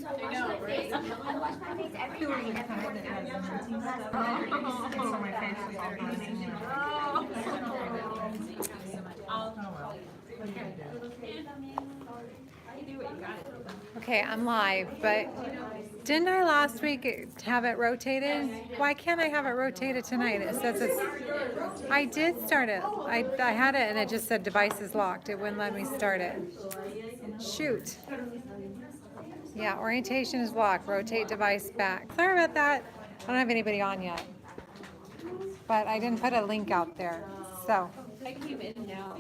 I know, right? I wash my face every Who are night. the kind that has emergency stuff? So my face was there hurting. I'll Oh, well. What do you do? do what you got. Okay, I'm live, but didn't I last week have it rotated? Why can't I have it rotated tonight? It says it's, I did start it. I had it and it just said device is locked. It wouldn't let me start it. Shoot. Yeah, orientation is locked. Rotate device back. Sorry about that. I don't have anybody on yet. But I didn't put a link out there. So, I came in now.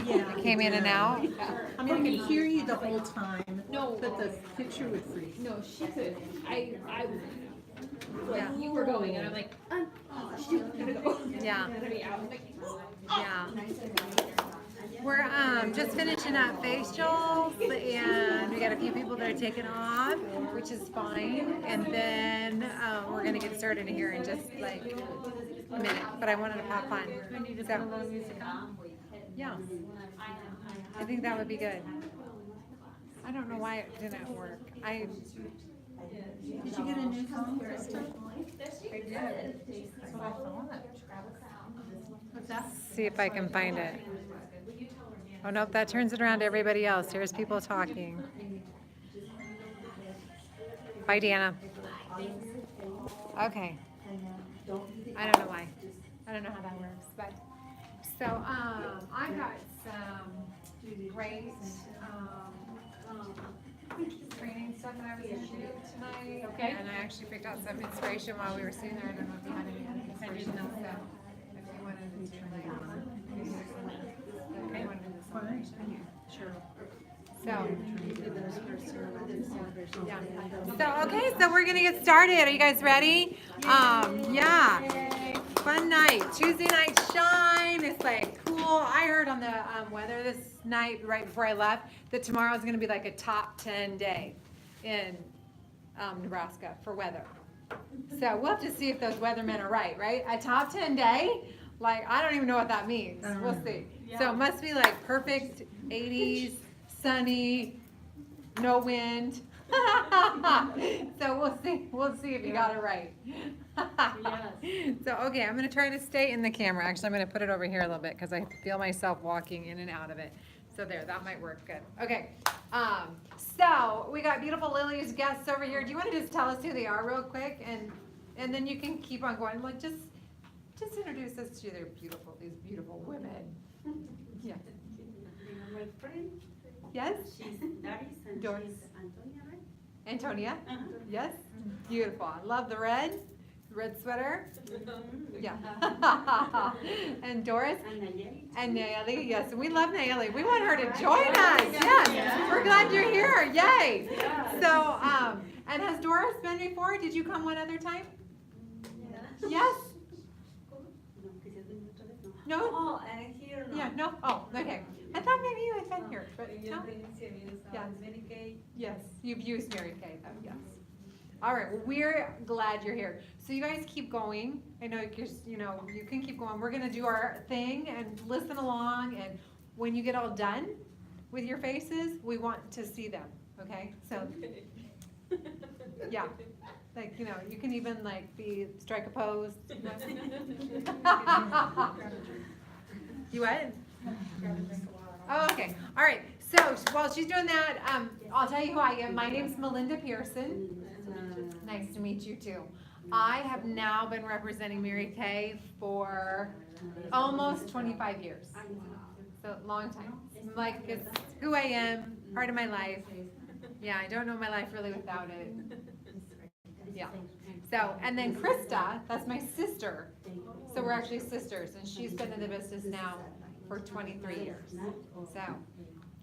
Yeah. I came in and out. I mean, I could hear you the whole time. No. But the picture would freeze. No, she could. I like Yeah. you were going, and I'm like, oh shoot, gotta go. Yeah. Gotta be out. I'm like, Yeah. We're just finishing up facials, and we got a few people that are taking off, which is fine. And then we're gonna get started here in just like a minute. But I wanted to pop on. So, yeah, I think that would be good. I don't know why it didn't work. Did you get a new phone, Krista? I did. That's what I thought. What's that? See if I can find it. Oh nope, that turns it around to everybody else. Here's people talking. Bye, Deanna. Okay. I don't know why. I don't know how that works, but so I got some great training stuff that I was gonna do tonight. Okay. And I actually picked out some inspiration while we were sitting there. I don't know if you had any inspiration else, so if you wanted to do like, okay, wanted to do this celebration. Sure. So, yeah. So, okay, so we're gonna get started. Are you guys ready? Yeah. Fun night. Tuesday night shine. It's like cool. I heard on the weather this night, right before I left, that tomorrow is gonna be like a top 10 day in Nebraska for weather. So we'll have to see if those weathermen are right? A top 10 day? Like, I don't even know what that means. We'll see. So it must be like perfect 80s, sunny, no wind. So we'll see if you got it right. So, okay, I'm gonna try to stay in the camera. Actually, I'm gonna put it over here a little bit because I feel myself walking in and out of it. So there, that might work good. Okay, so we got beautiful Lily's guests over here. Do you want to just tell us who they are real quick, and then you can keep on going. Like just introduce us to these beautiful women. Yeah. My friend, Yes. she's Doris and Doris. she's Antonia, right? Antonia. Uh-huh. Yes. Beautiful. I love the red sweater. Yeah. And Doris. And Nayeli. And Nayeli, yes, we love Nayeli. We want her to join us. Yes, we're glad you're here. Yay! So, and has Doris been before? Did you come one other time? Yes? No, quizás ven otra vez, no. No? Oh, and here no. Yeah, no? Oh, okay. I thought maybe you had been here, but Yo no? tenía Yeah. Mary Kay. Yes, you've used Mary Kay though, yes. All right, well, we're glad you're here. So you guys keep going. I know you can keep going. We're gonna do our thing and listen along, and when you get all done with your faces, we want to see them, okay? So, yeah, like, you can even like strike a pose. You what? Oh, okay. All right. So while she's doing that, I'll tell you who I am. My name's Melinda Pearson. Nice to meet you too. I have now been representing Mary Kay for almost 25 years. So long time. Like it's who I am, part of my life. Yeah, I don't know my life really without it. Yeah. So, and then Krista, that's my sister. So we're actually sisters, and she's been in the business now for 23 years. So,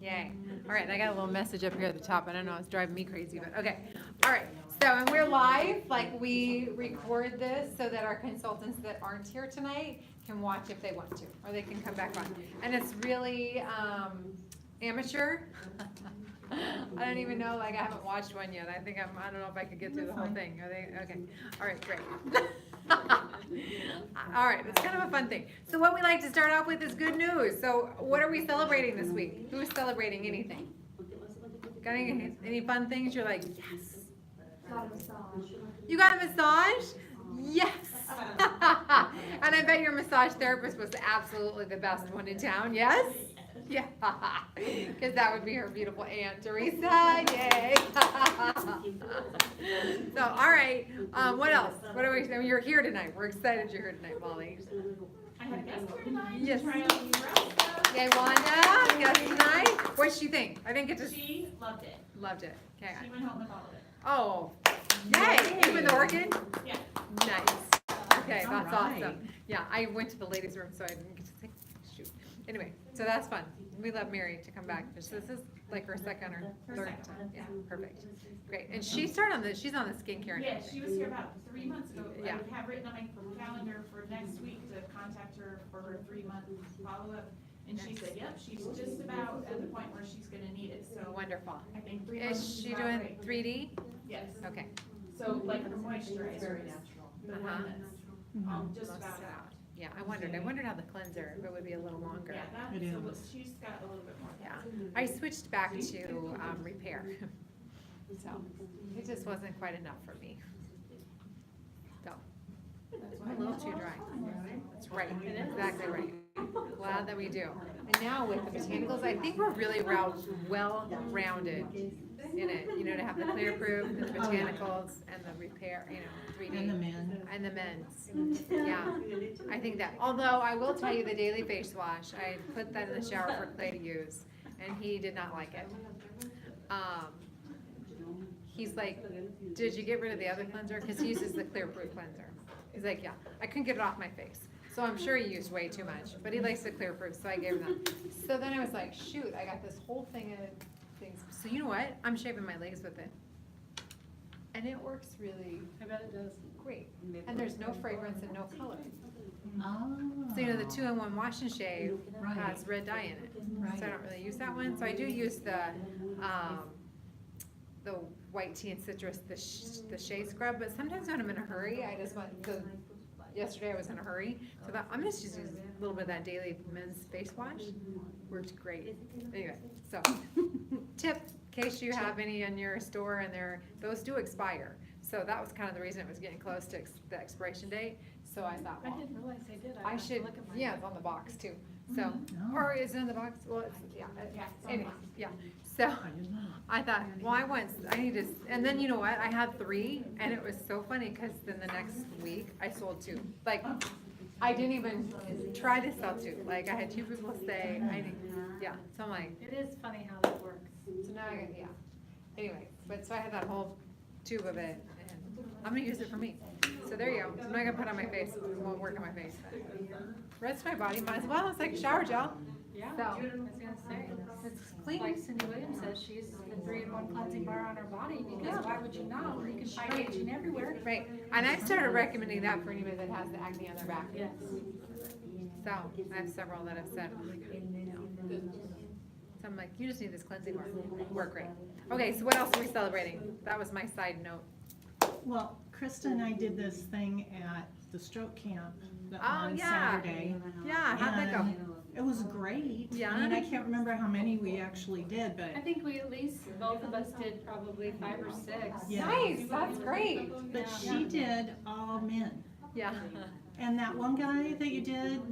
yay. All right, I got a little message up here at the top. I don't know, it's driving me crazy, but okay. All right, so, and we're live, like we record this so that our consultants that aren't here tonight can watch if they want to, or they can come back on. And it's really amateur. I don't even know, like I haven't watched one yet. I don't know if I could get through the whole thing. Are they, okay. All right, great. All right, it's kind of a fun thing. So what we like to start off with is good news. So what are we celebrating this week? Who's celebrating anything? Got any fun things? You're like, yes. Got a massage. You got a massage? Yes. And I bet your massage therapist was absolutely the best one in town, yes? Yeah. Because that would be her beautiful Aunt Teresa, yay. So, all right, what else? What are we, I mean, you're here tonight. We're excited you're here tonight, Molly. I had a guest here tonight. Yes. Try out new restaurant. Okay, Wanda, guest tonight. What'd she think? I didn't get to, She loved it. loved it. Okay. She went home with all of it. Oh, yay, even the orchid? Yeah. Nice. Okay, All that's right. awesome. Yeah, I went to the ladies' room, so I didn't get to say, shoot. Anyway, so that's fun. We love Mary to come back. This is like her second or third time. Yeah, perfect. Great. And she started on she's on the skincare. and Yeah, everything. she was here about 3 months ago. Yeah. I have written on my calendar for next week to contact her for her 3-month follow-up. And she said, yep, she's just about at the point where she's gonna need it, so Wonderful. I think 3 months Is is she about doing right. 3D? Yes, Okay. so like her moisturizer is the Uh-huh. one that's just about out. Yeah, I wondered how the cleanser, if it would be a little longer. Yeah, that's, It a li- is. she's got a little bit more. Yeah, I switched back to repair. So, it just wasn't quite enough for me. So, I'm a little too dry. That's right, exactly right. Glad that we do. And now with the botanicals, I think we're really well-rounded in it, you know, to have the clear proof, and the botanicals, and the repair, you know, 3D. And the men. And the men's, yeah. I think that, although I will tell you the daily face wash, I put that in the shower for Clay to use, and he did not like it. He's like, did you get rid of the other cleanser? Because he uses the Clear Proof cleanser. He's like, yeah, I couldn't get it off my face. So I'm sure he used way too much, but he likes the Clear Proof, so I gave him that. So then I was like, shoot, I got this whole thing of things. So you know what? I'm shaving my legs with it. And it works really I bet it does. great. And there's no fragrance and no color. Oh. So, you know, the 2-in-1 wash and shave Right. has red dye in it. Right. So I don't really use that one. So I do use the white tea and citrus, the shea scrub, but sometimes when I'm in a hurry, I just want, yesterday I was in a hurry, so that, I'm just using a little bit of that daily men's face wash. Works great. Anyway, so, tip, in case you have any in your store and those do expire. So that was kind of the reason it was getting close to the expiration date. So I thought, well, realize they did. I should, yeah, it's on the box too. So, Oh. or is it in the box? Well, it's, yeah. Yeah, it's on the Anyway, box. yeah. So, I didn't know. I thought, well, I need to, and then you know what? I had 3, and it was so funny, because then the next week, I sold 2. Like, I didn't even try to sell 2. Like, I had 2 people say, yeah, so I'm like, It is funny how that works. so now yeah. Anyway, but so I had that whole tube of it, and I'm gonna use it for me. So there you go. I'm not gonna put it on my face. It won't work on my face. Rest of my body, might as well. It's like a shower gel. Yeah, So- I was gonna say, It's clean. like Cindy Williams says, she's the 3-in-1 cleansing bar on her body, because why would you not? You can find aging everywhere. Right, and I started recommending that for anybody that has the acne on their back. Yes. So, I have several that have said, so I'm like, you just need this cleansing bar. Work great. Okay, so what else are we celebrating? That was my side note. Well, Krista and I did this thing at the stroke camp Oh, on yeah. Saturday. Yeah, how'd that go? And it was great. Yeah. I mean, I can't remember how many we actually did, but, I think we at least, both of us did probably 5 or 6. Yeah. Nice, that's great. but she did all men. Yeah. And that one guy that you did,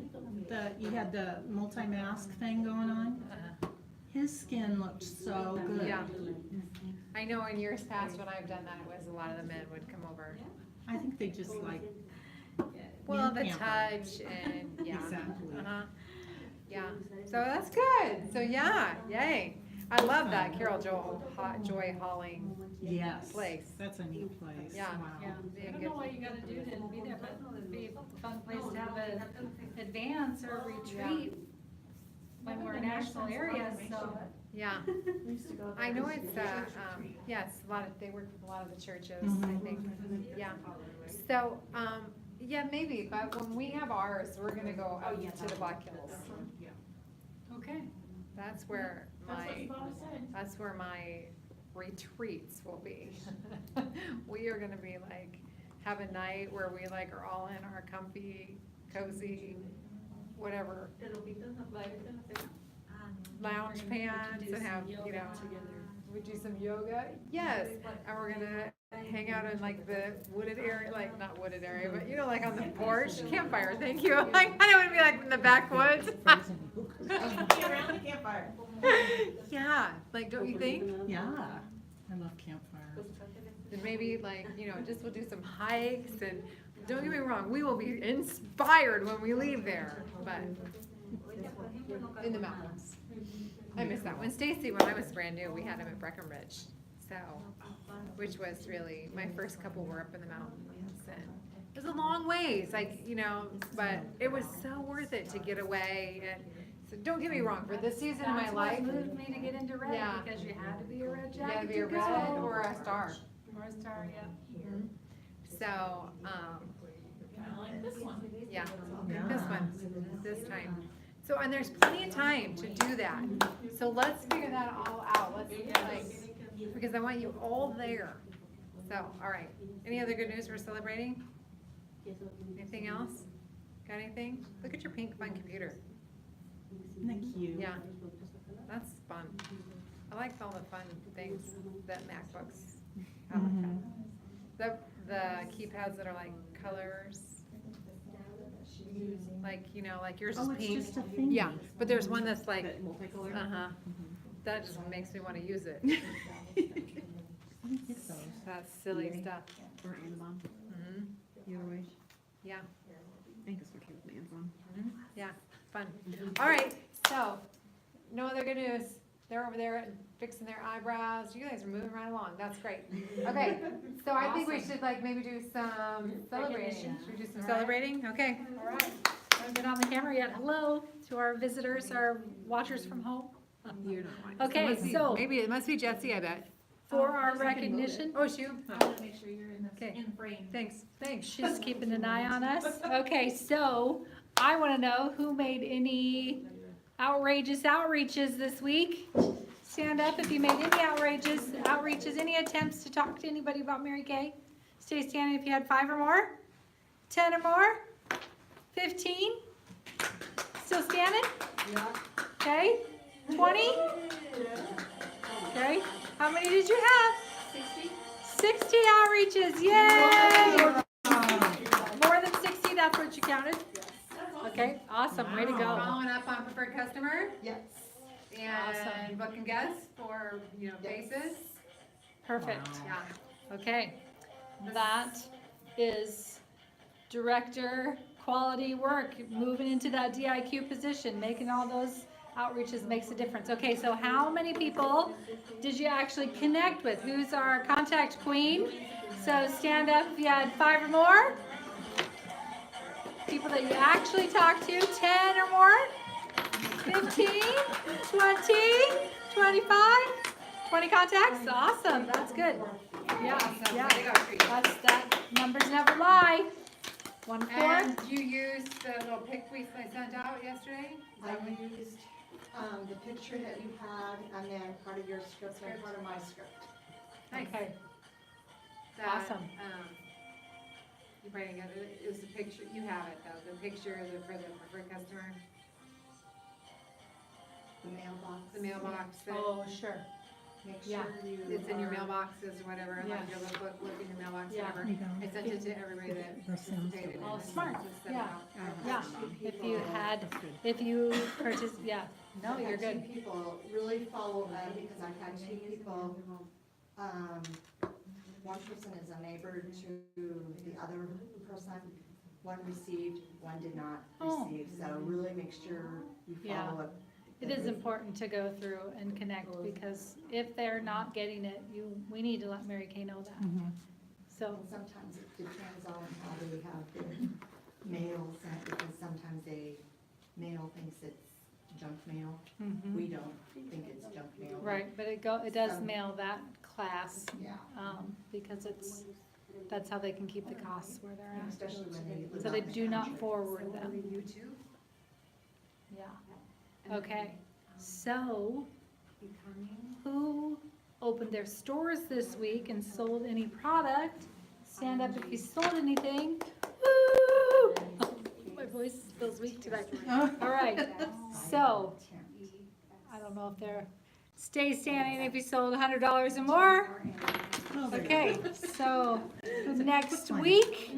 you had the multi-mask thing going on, his skin looked so good. Yeah. I know in years past when I've done that, it was a lot of the men would come over. I think they just like, Well, the pampered. touch and, yeah. Exactly. Uh-huh. Yeah, so that's good. So, yeah, yay. I love that Carol Joy Halling. yes, Place. that's a neat place, Yeah. wow. Yeah, Be a I don't good- know what you gotta do to be there, but it'd be a fun place to have an advance or a retreat when we're in national areas, so. Yeah, We used to go there. I know it's, yes, a lot of, they work with a lot of the churches, I Mhm. think, yeah. So, yeah, maybe, but when we have ours, we're gonna go out to the Black Hills. Okay. That's where That's what my, Yvonne said. that's where my retreats will be. We are gonna be like, have a night where we like are all in our comfy, cozy, whatever, like lounge pants and have, you know, we do some yoga? Yes, and we're gonna hang out in like the wooded area, like not wooded area, but you know, like on the porch, campfire, thank you. Like, I don't wanna be like in the backwoods. Be around the campfire. Yeah, like, don't you think? Yeah, I love campfires. And maybe like, you know, just we'll do some hikes and don't get me wrong, we will be inspired when we leave there, but in the mountains. I miss that. When I was brand new, we had him at Breckenridge, so, which was really, my first couple were up in the mountains and it was a long ways, like, you know, but it was so worth it to get away and, so don't get me wrong, for this season of my That's life, what moved me to get into red, Yeah. because you had to be a red you gotta jacket be a to red go. or a star. Or a star, yeah. So, Kinda like this one. yeah, Yeah. this one, this time. So, and there's plenty of time to do that. So let's figure that all out. Let's like, because I want you all there. So, all right. Any other good news we're celebrating? Anything else? Got anything? Look at your pink fun computer. Isn't that cute? Yeah, that's fun. I like all the fun things that MacBooks have. Mhm. The keypads that are like colors. Like, you know, like yours is Oh, it's pink. just a thing. Yeah, but there's one that's like, Multicolored? uh-huh. That just makes me wanna use it. Let me get those. That's silly stuff. Or Amazon, Mhm. either way. Yeah, I think it's okay with Amazon. yeah, fun. All right, so, no other good news. They're over there fixing their eyebrows. You guys are moving right along. That's great. Okay, so I think we should like maybe do some celebrating. Should we do some celebrating? Okay. All right, don't get on the camera yet. Hello to our visitors, our watchers from home. You're not mine. Okay, Must be- so Maybe, it must be Jesse, I bet. for our recognition, Oh, it's you? I wanna make sure you're in Okay. this, in frame. Thanks. she's keeping an eye on us. Okay, so I wanna know who made any outrageous outreaches this week. Stand up if you made any outreaches, any attempts to talk to anybody about Mary Kay. Stay standing if you had 5 or more, 10 or more, 15. Still standing? Okay, 20? Okay, how many did you have? 60 outreaches, yay! More than 60, that's what you counted? Okay, awesome, way to go. Following up on preferred customer Yes. and Awesome. book and guest for, you know, basis. Perfect, Yeah. okay. That is director quality work, moving into that DIQ position, making all those outreaches makes a difference. Okay, so how many people did you actually connect with? Who's our contact queen? So stand up if you had 5 or more. People that you actually talked to, 10 or more, 15, 20, 25, 20 contacts? Awesome, that's good. Yeah, Awesome. yeah. Way to go, Teresa. That numbers never lie. 1-4. And you used the little pic we sent out yesterday? I used, the picture that you had, and then part of your script and part of my script. Nice. Okay, That, Awesome. You probably got it, it was the picture, you have it though, the picture is for the preferred customer, The mailbox. the mailbox that, oh, sure, Make yeah. sure you. it's in your are- mailboxes or whatever, like Yeah. your look in your mailbox, Yeah. whatever. You go. I sent it to everybody that That sounds participated. good. in Oh, it. smart. Just sent it Yeah. out. Yeah, if you had, if you yeah, no, I've you're had good. two people really follow up, because I've had two people, one person is a neighbor to the other person. One received, one did not Oh. receive, so really make sure you Yeah. follow up. It is important to go through and connect, because if they're not getting it, we need to let Mary Kay know that. Mhm. So, And sometimes it depends on how they have their mail sent, because sometimes they mail thinks it's junk mail. We don't think it's junk mail. right, but it does Some- mail that class, Yeah, because that's how they can keep the costs where they're at. especially when they live So out they in the do not country. forward them. YouTube? Yeah. Okay, so who opened their stores this week and sold any product? Stand up if you sold anything. Woo! My voice feels weak today. All right, so I don't know if they're, stay standing if you sold $100 or more. Oh, there you Okay, go. so next week,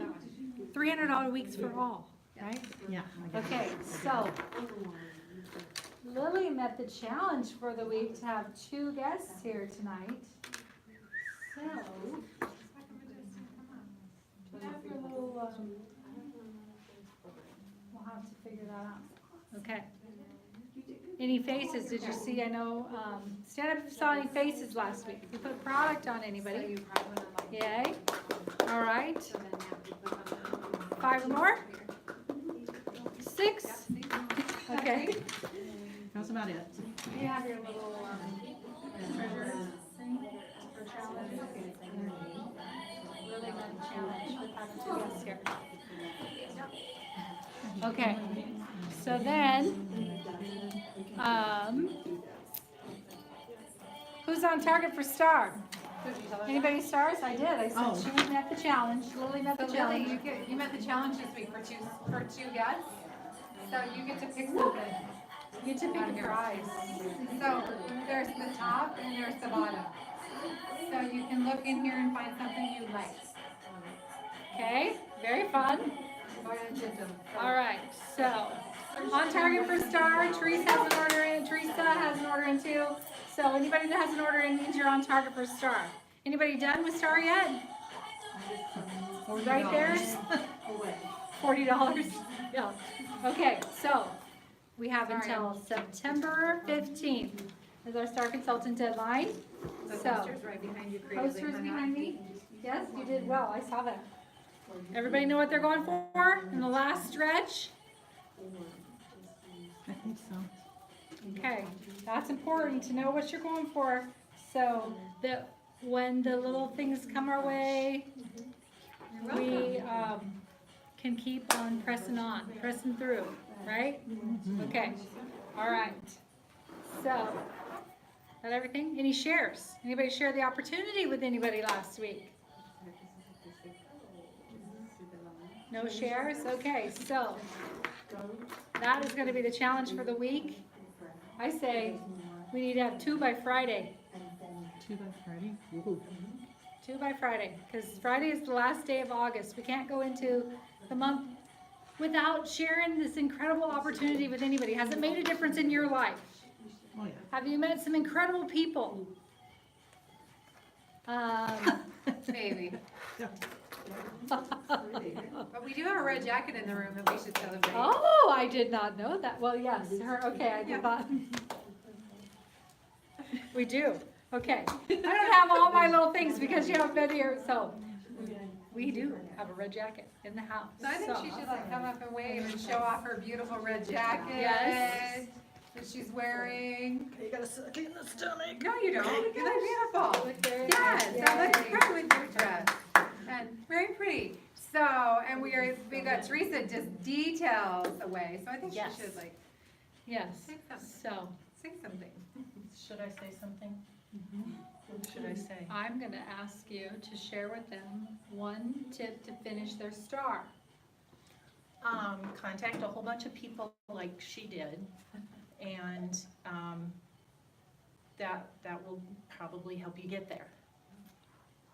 $300 weeks for all, right? Yeah. Okay, so Lily met the challenge for the week to have 2 guests here tonight. So, we have a little, we'll have to figure that out. Okay. Any faces, did you see, I know, stand up if you saw any faces last week. You put product on anybody? Yay. All right. 5 or more? 6? Okay. That's about it. You have your little, treasure thing for challenge. Lily got a challenge with having 2 guests here. Okay, so then, who's on target for star? Anybody stars? I did, I Oh. said she met the challenge, Lily met So the Lily, challenge. you met the challenge this week for two guests. So you get to pick something. You get to pick a prize. So there's the top and there's the bottom. So you can look in here and find something you like. Okay, very fun. Go ahead and get them. All right, so on target for star, Teresa has an order in, Teresa has an order in too. So anybody that has an order in means you're on target for star. Anybody done with star yet? Right there? $40. Yeah. Okay, so we have until September 15th is our star consultant deadline. So poster's right behind you. creatively posters hung behind up. me. Yes, you did well. I saw that. Everybody know what they're going for in the last stretch? I think so. Okay, that's important to know what you're going for, so that when the little things come our way, we can keep on, pressing through, right? Okay, all right. So, that everything? Any shares? Anybody share the opportunity with anybody last week? No shares? Okay, so that is gonna be the challenge for the week. I say we need to have 2 by Friday. 2 by Friday. 2 by Friday, because Friday is the last day of August. We can't go into the month without sharing this incredible opportunity with anybody. Has it made a difference in your life? Oh, yeah. Have you met some incredible people? Maybe. But we do have a red jacket in the room that we should celebrate. Oh, I did not know that. Well, yes, her, okay, I Yeah. thought. We do, okay. I don't have all my little things because you haven't been here, so. We do have a red jacket in the house. So I think she should like come up and wave and show off her beautiful red jacket. Yes. That she's wearing. You gotta suck it in the stomach. No, you don't. You look beautiful. Look very Yes, nice. that looks Yay. great with your dress. And very pretty. So, and we got Teresa just details away. So I think Yes. she should like Yes, say something. so Say something. Should I say something? What should I say? I'm gonna ask you to share with them one tip to finish their star. Contact a whole bunch of people like she did, and that will probably help you get there.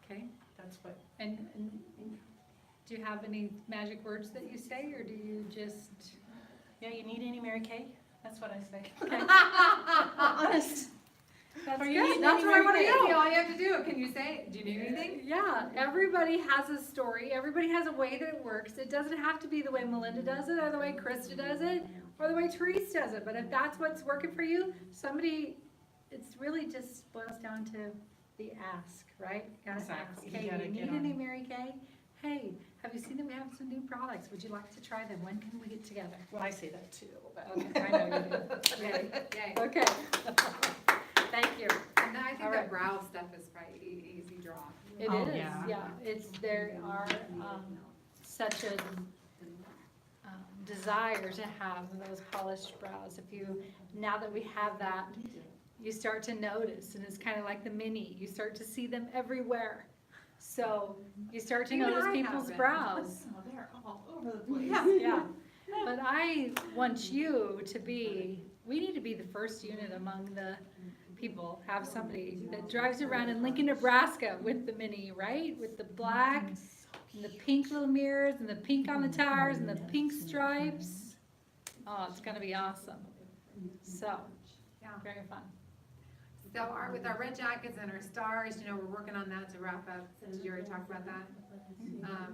Okay, That's what, and do you have any magic words that you say, or do you just? yeah, you need any Mary Kay? That's what I say. Honest. That's Or you good. need That's any what I Mary wanna Kay. know. All you have to do, can you say, do you need anything? Yeah, everybody has a story, everybody has a way that it works. It doesn't have to be the way Melinda does it, or the way Krista does it, or the way Therese does it, but if that's what's working for you, it's really just boils down to the ask, right? You gotta Exactly. ask, You hey, gotta do you get need on. any Mary Kay? Hey, have you seen that we have some new products? Would you like to try them? When can we get together? Well, I say that too, but. Okay, I know you do. Yay. Yay. Okay. Thank you. And I think All the right. brow stuff is probably easy draw. It Oh, is, yeah. there are, such a, desire to have those polished brows. Now that we have that, you start to notice, and it's kind of like the mini, you start to see them everywhere. So, you start to Even notice I people's have it. brows. Oh, they're all over the place. Yeah, but I want you to be, we need to be the first unit among the people have somebody that drives around in Lincoln, Nebraska with the Mini, right? With the black and the pink little mirrors and the pink on the tires and the pink stripes. Oh, it's gonna be awesome. So, Yeah. very fun. So with our red jackets and our stars, you know, we're working on that to wrap up. Did you already talk about that?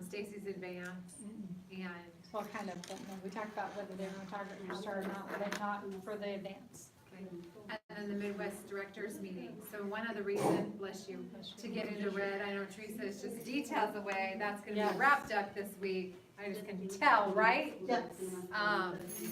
Stacy's advance and Well, kind of, but no, we talked about whether they're gonna target your star or not, but not for the advance. and then the Midwest Directors Meeting. So one other reason, bless you, to get into red, I know Teresa is just details away, that's gonna Yes. be wrapped up this week. I just can tell, right? Yes.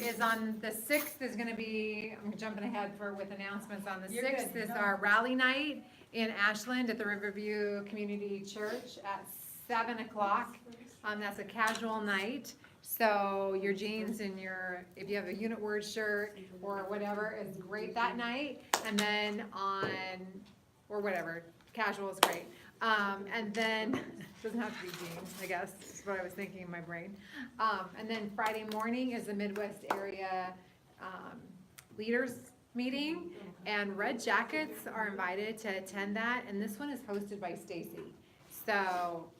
Is on the 6th is gonna be, I'm jumping ahead with announcements on the You're 6th good. is our rally night in Ashland at the Riverview Community Church at 7 o'clock. That's a casual night, so your jeans and if you have a Unit Word shirt or whatever is great that night. And then or whatever, casual is great. And then, doesn't have to be jeans, I guess, is what I was thinking in my brain. And then Friday morning is the Midwest Area Leaders Meeting, and Red Jackets are invited to attend that, and this one is hosted by Stacy. So,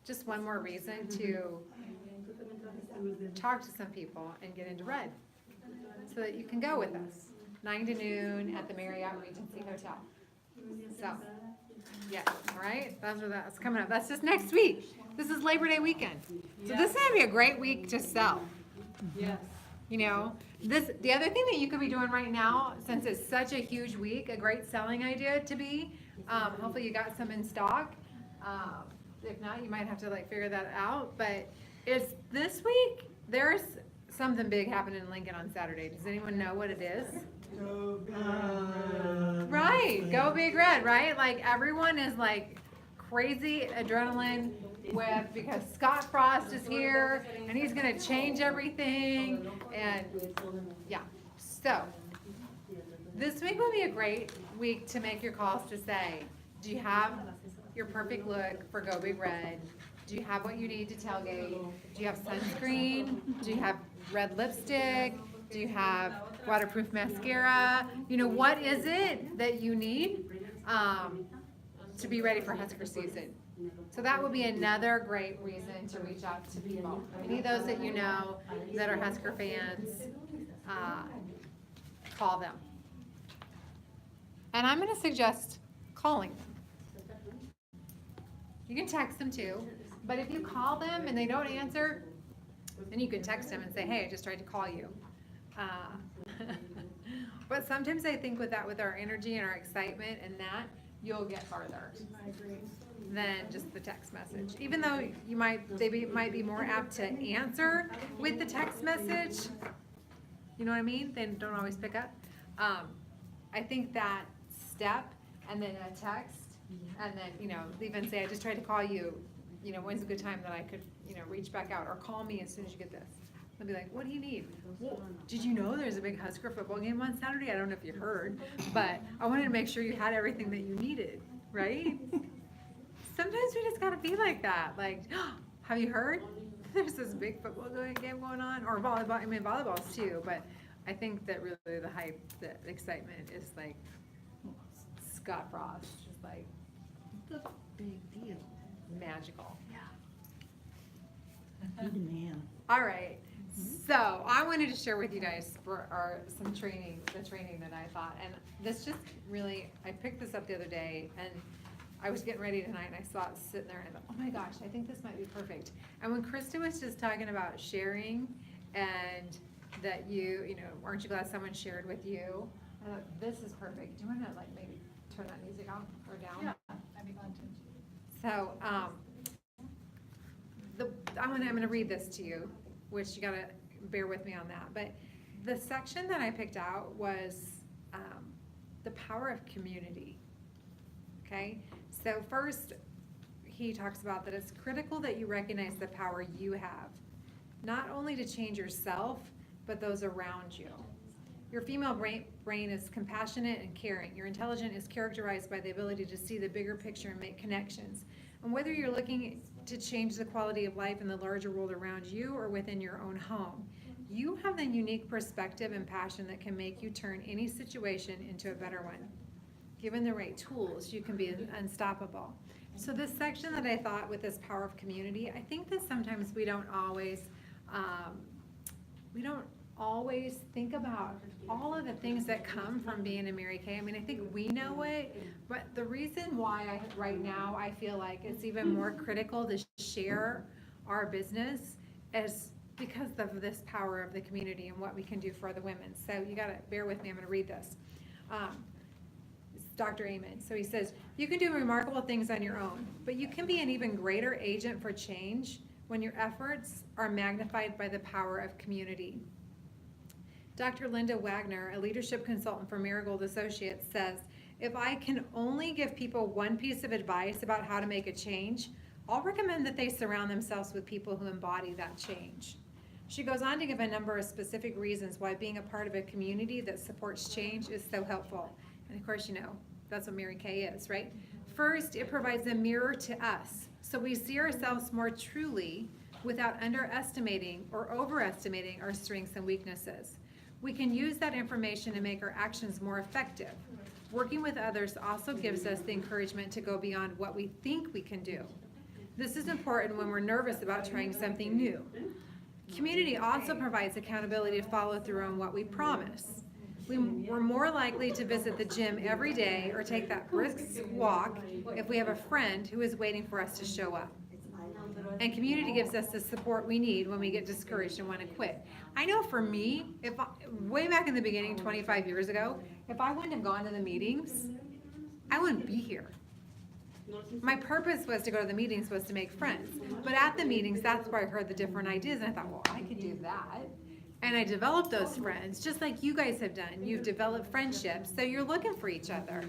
just one more reason to talk to some people and get into red, so that you can go with us, 9 to noon at the Marriott Regency Hotel. So, yeah, all right, that's coming up. That's just next week. This is Labor Day weekend. So this is gonna be a great week to sell. Yes. You know, the other thing that you could be doing right now, since it's such a huge week, a great selling idea to be, hopefully you got some in stock. If not, you might have to like figure that out, but it's this week, there's something big happening in Lincoln on Saturday. Does anyone know what it is? Right, go Big Red, right? Like everyone is like crazy adrenaline because Scott Frost is here and he's gonna change everything and yeah. So this week will be a great week to make your calls to say, do you have your perfect look for Go Big Red? Do you have what you need to tailgate? Do you have sunscreen? Do you have red lipstick? Do you have waterproof mascara? You know, what is it that you need to be ready for Husker season? So that would be another great reason to reach out to people. Any of those that you know that are Husker fans, call them. And I'm gonna suggest calling them. You can text them too, but if you call them and they don't answer, then you can text them and say, hey, I just tried to call you. But sometimes I think with our energy and our excitement and that, you'll get farther than just the text message. Even though they might be more apt to answer with the text message, you know what I mean? They don't always pick up. I think that step and then a text and then, you know, even say, I just tried to call you, you know, when's a good time that I could, you know, reach back out or call me as soon as you get this. They'll be like, what do you need? Well, did you know there's a big Husker football game on Saturday? I don't know if you heard, but I wanted to make sure you had everything that you needed, right? Sometimes we just gotta be like that. Like, oh, have you heard? There's this big football game going on, or volleyball. I mean, volleyball's too, but I think that really the hype, the excitement is like Scott Frost, just like The big deal. magical. He the man. All right. So I wanted to share with you guys some training, the training that I thought, and this just really, I picked this up the other day, and I was getting ready tonight, and I saw it sitting there, and I thought, oh my gosh, I think this might be perfect. And when Krista was just talking about sharing, and that you know, aren't you glad someone shared with you? I thought, this is perfect. Do you want to like maybe turn that music off or down? Yeah, I'd be glad to. So, I'm gonna read this to you, which you gotta bear with me on that, but the section that I picked out was, the power of community, okay? So first, he talks about that it's critical that you recognize the power you have, not only to change yourself, but those around you. Your female brain is compassionate and caring. Your intelligence is characterized by the ability to see the bigger picture and make connections. And whether you're looking to change the quality of life in the larger world around you or within your own home, you have the unique perspective and passion that can make you turn any situation into a better one. given the right tools, you can be unstoppable. So this section that I thought with this power of community, I think that sometimes we don't always think about all of the things that come from being a Mary Kay. I mean, I think we know it, but the reason why right now I feel like it's even more critical to share our business is because of this power of the community and what we can do for other women. So you gotta bear with me, I'm gonna read this. It's Dr. Amen. So he says, you can do remarkable things on your own, but you can be an even greater agent for change when your efforts are magnified by the power of community. Dr. Linda Wagner, a leadership consultant for Marigold Associates, says, if I can only give people one piece of advice about how to make a change, I'll recommend that they surround themselves with people who embody that change. She goes on to give a number of specific reasons why being a part of a community that supports change is so helpful. And of course, you know, that's what Mary Kay is, right? First, it provides a mirror to us, so we see ourselves more truly without underestimating or overestimating our strengths and weaknesses. We can use that information to make our actions more effective. Working with others also gives us the encouragement to go beyond what we think we can do. This is important when we're nervous about trying something new. Community also provides accountability to follow through on what we promise. We're more likely to visit the gym every day or take that brisk walk if we have a friend who is waiting for us to show up. And community gives us the support we need when we get discouraged and want to quit. I know for me, way back in the beginning, 25 years ago, if I wouldn't have gone to the meetings, I wouldn't be here. My purpose was to go to the meetings, was to make friends. But at the meetings, that's where I heard the different ideas, and I thought, well, I could do that. And I developed those friends, just like you guys have done. You've developed friendships, so you're looking for each other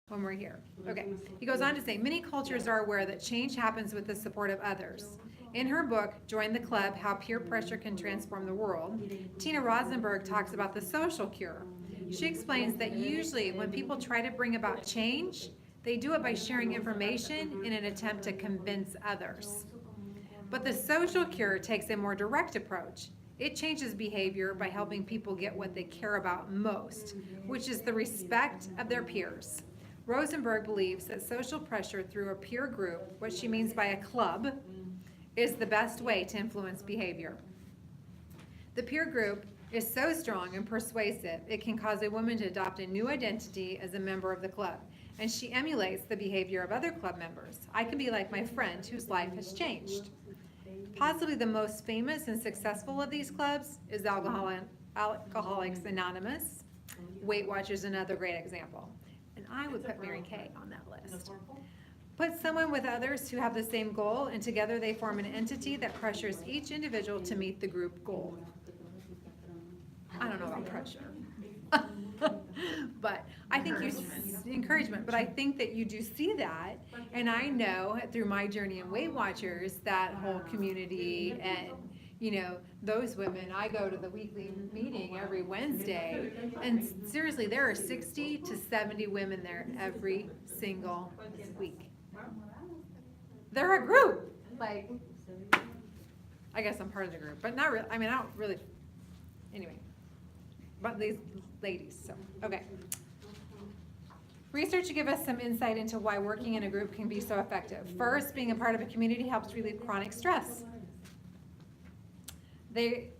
when we're here. Okay, he goes on to say, many cultures are aware that change happens with the support of others. In her book, Join the Club, How Peer Pressure Can Transform the World, Tina Rosenberg talks about the social cure. She explains that usually when people try to bring about change, they do it by sharing information in an attempt to convince others. But the social cure takes a more direct approach. It changes behavior by helping people get what they care about most, which is the respect of their peers. Rosenberg believes that social pressure through a peer group, what she means by a club, is the best way to influence behavior. The peer group is so strong and persuasive, it can cause a woman to adopt a new identity as a member of the club, and she emulates the behavior of other club members. I can be like my friend whose life has changed. Possibly the most famous and successful of these clubs is Alcoholics Anonymous. Weight Watchers is another great example. And I would put Mary Kay on that list. Put someone with others who have the same goal, and together they form an entity that pressures each individual to meet the group goal. I don't know about pressure. But I think encouragement, but I think that you do see that, and I know through my journey in Weight Watchers, that whole community and, you know, those women, I go to the weekly meeting every Wednesday, and seriously, there are 60 to 70 women there every single week. They're a group, like, I guess I'm part of the group, but not really, I mean, I don't really, anyway, but these ladies, so, okay. Research give us some insight into why working in a group can be so effective. First, being a part of a community helps relieve chronic stress.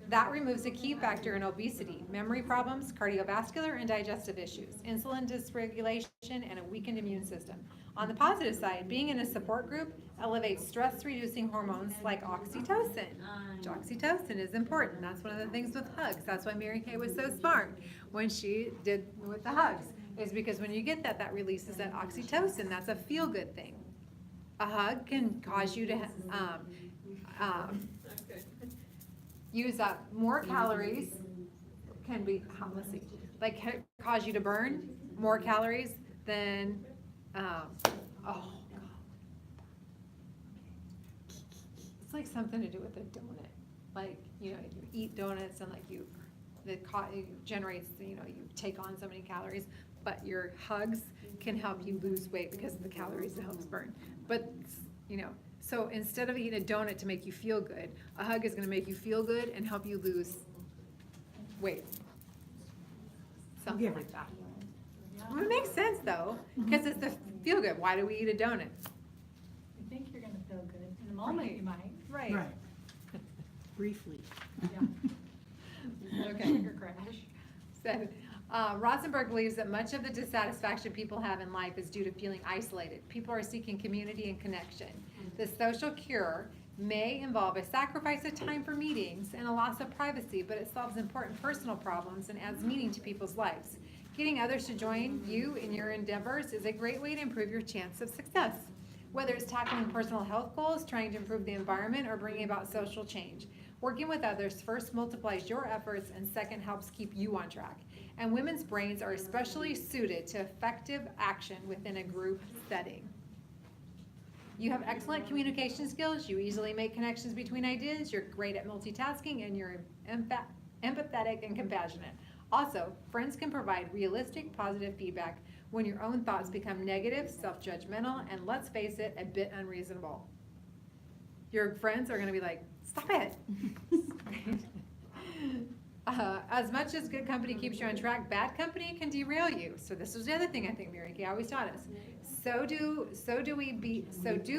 That removes a key factor in obesity, memory problems, cardiovascular and digestive issues, insulin dysregulation, and a weakened immune system. On the positive side, being in a support group elevates stress-reducing hormones like oxytocin. Oxytocin is important. That's one of the things with hugs. That's why Mary Kay was so smart when she did with the hugs, is because when you get that, that releases that oxytocin. That's a feel-good thing. A hug can cause you to use up more calories, can be, let's see, like cause you to burn more calories than, it's like something to do with a donut. Like, you know, you eat donuts and like it generates, you know, you take on so many calories, but your hugs can help you lose weight because of the calories it helps burn. But, you know, so instead of eating a donut to make you feel good, a hug is gonna make you feel good and help you lose weight. Something like that. Well, it makes sense though, because it's the feel good. Why do we eat a donut? You think you're gonna feel good. In the moment, you might. Right. Right. Briefly. Okay. Sugar crash. So, Rosenberg believes that much of the dissatisfaction people have in life is due to feeling isolated. People are seeking community and connection. The social cure may involve a sacrifice of time for meetings and a loss of privacy, but it solves important personal problems and adds meaning to people's lives. Getting others to join you in your endeavors is a great way to improve your chance of success. Whether it's tackling personal health goals, trying to improve the environment, or bringing about social change. Working with others first multiplies your efforts and second helps keep you on track. And women's brains are especially suited to effective action within a group setting. You have excellent communication skills, you easily make connections between ideas, you're great at multitasking, and you're empathetic and compassionate. Also, friends can provide realistic, positive feedback when your own thoughts become negative, self-judgmental, and let's face it, a bit unreasonable. Your friends are gonna be like, stop it. As much as good company keeps you on track, bad company can derail you. So this was the other thing I think Mary Kay always taught us. So do